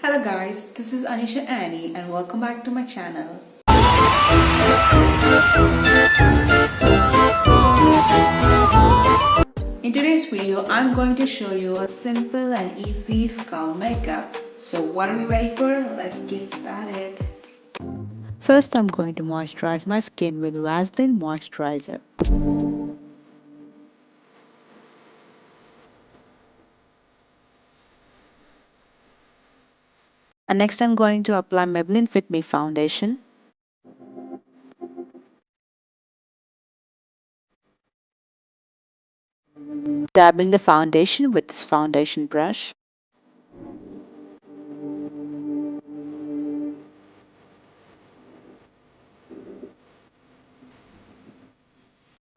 Hello guys, this is Anisha Annie and welcome back to my channel. In today's video, I'm going to show you a simple and easy skull makeup. So what are we waiting for? Let's get started. First, I'm going to moisturize my skin with Vaseline moisturizer. And next, I'm going to apply Maybelline Fit Me foundation. Dabbing the foundation with this foundation brush.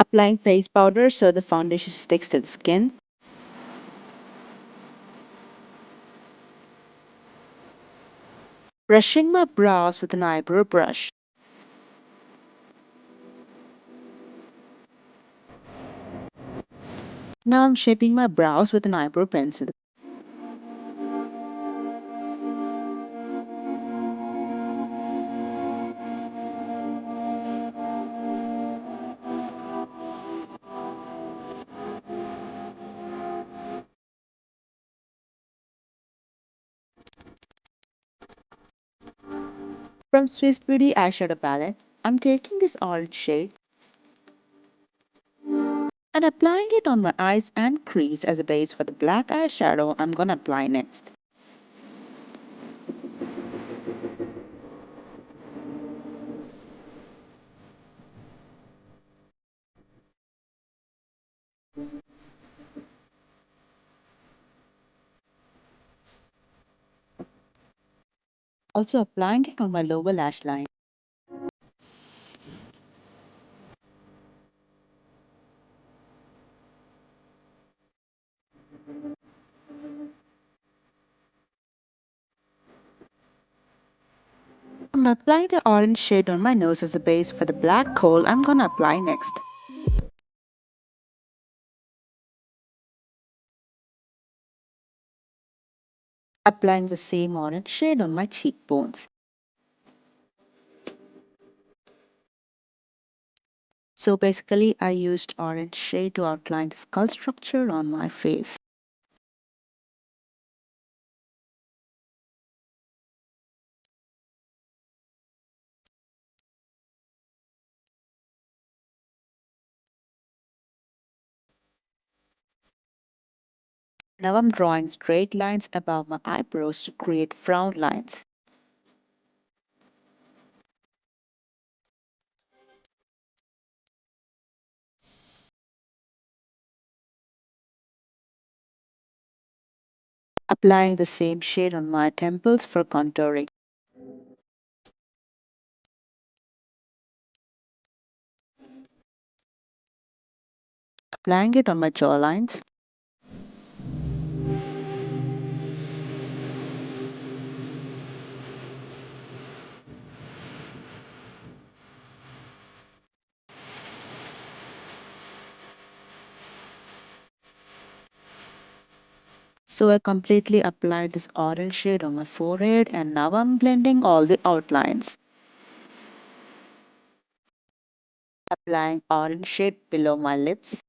Applying face powder so the foundation sticks to the skin. Brushing my brows with an eyebrow brush. Now I'm shaping my brows with an eyebrow pencil. From Swiss Beauty eyeshadow palette, I'm taking this orange shade and applying it on my eyes and crease as a base for the black eyeshadow I'm gonna apply next. Also applying it on my lower lash line. I'm applying the orange shade on my nose as a base for the black kohl I'm gonna apply next. Applying the same orange shade on my cheekbones. So basically I used orange shade to outline the skull structure on my face. Now I'm drawing straight lines above my eyebrows to create frown lines. Applying the same shade on my temples for contouring. Applying it on my jawlines. So I completely applied this orange shade on my forehead and now I'm blending all the outlines. Applying orange shade below my lips.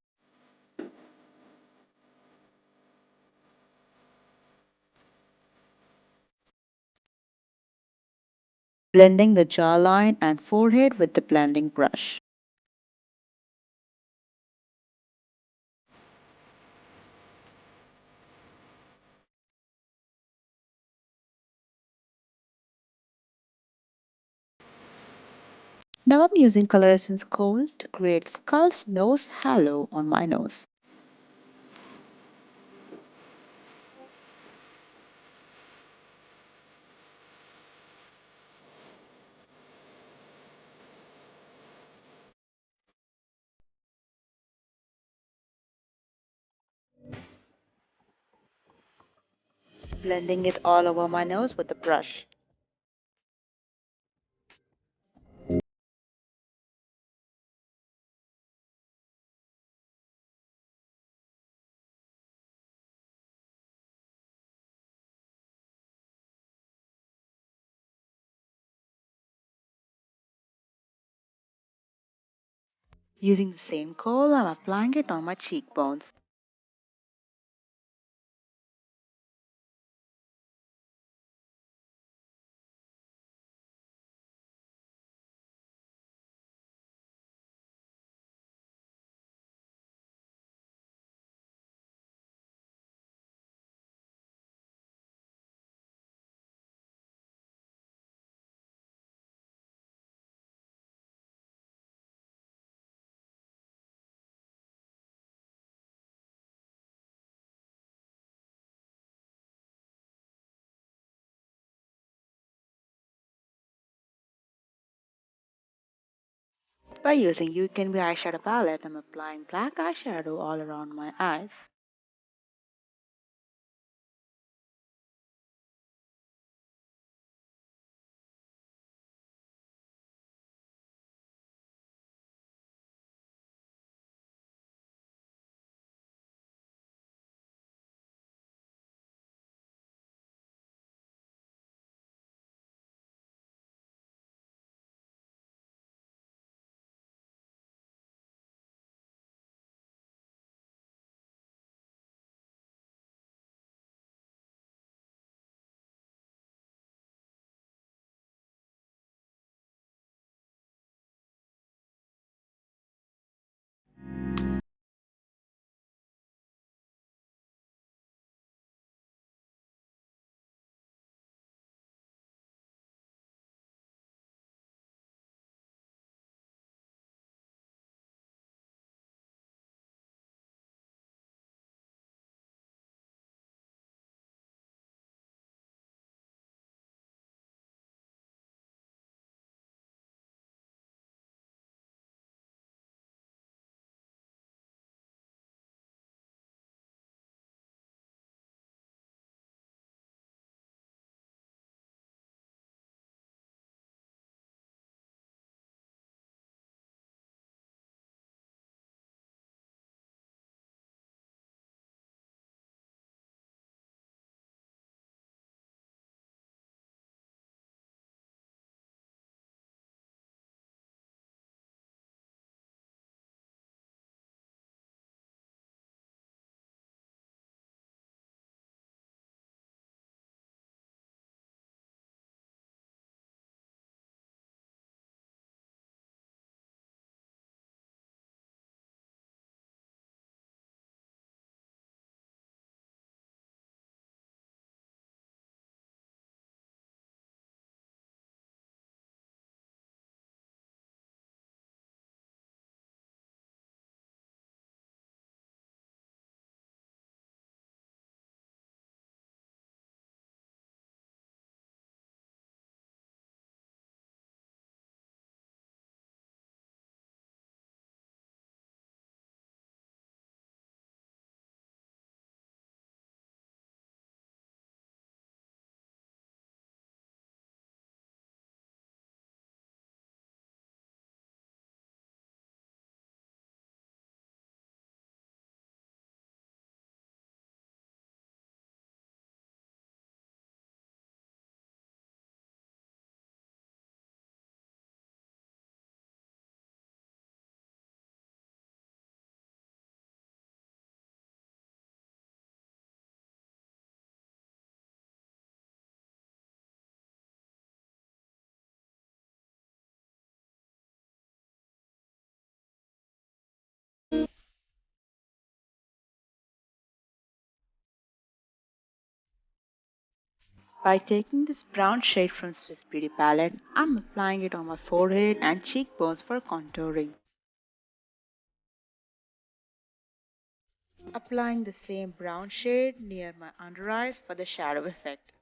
Blending the jawline and forehead with the blending brush. Now I'm using Color Essence Kohl to create Skull's nose halo on my nose. Blending it all over my nose with a brush. Using the same coal, I'm applying it on my cheekbones. By using You Can Be eyeshadow palette, I'm applying black eyeshadow all around my eyes. By taking this brown shade from Swiss Beauty palette, I'm applying it on my forehead and cheekbones for contouring. Applying the same brown shade near my under eyes for the shadow effect.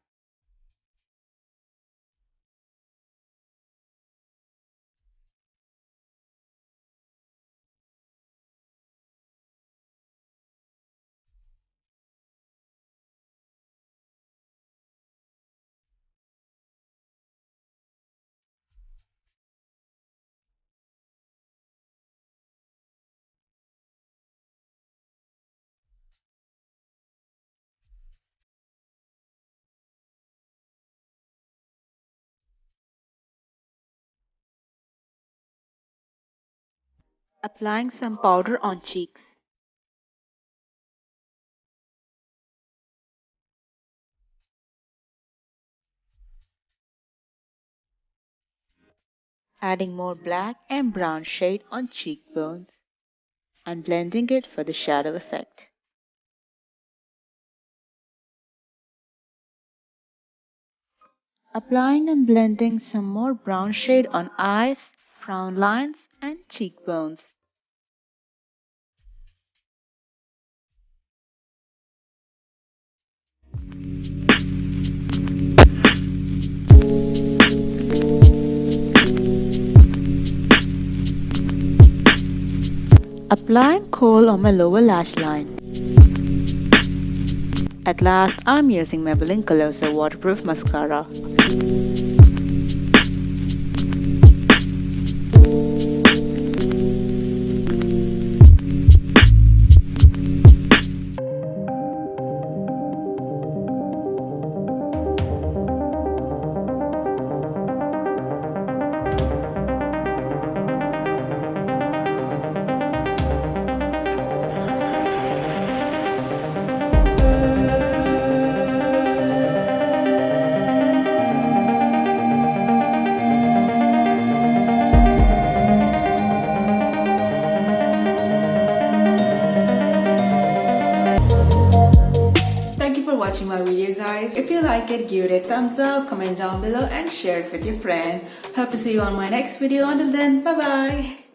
Applying some powder on cheeks. Adding more black and brown shade on cheekbones and blending it for the shadow effect. Applying and blending some more brown shade on eyes, frown lines and cheekbones. Applying kohl on my lower lash line. At last, I'm using Maybelline Colossal Waterproof Mascara. Thank you for watching my video, guys. If you like it, give it a thumbs up, comment down below and share it with your friends. Hope to see you on my next video. Until then, bye bye.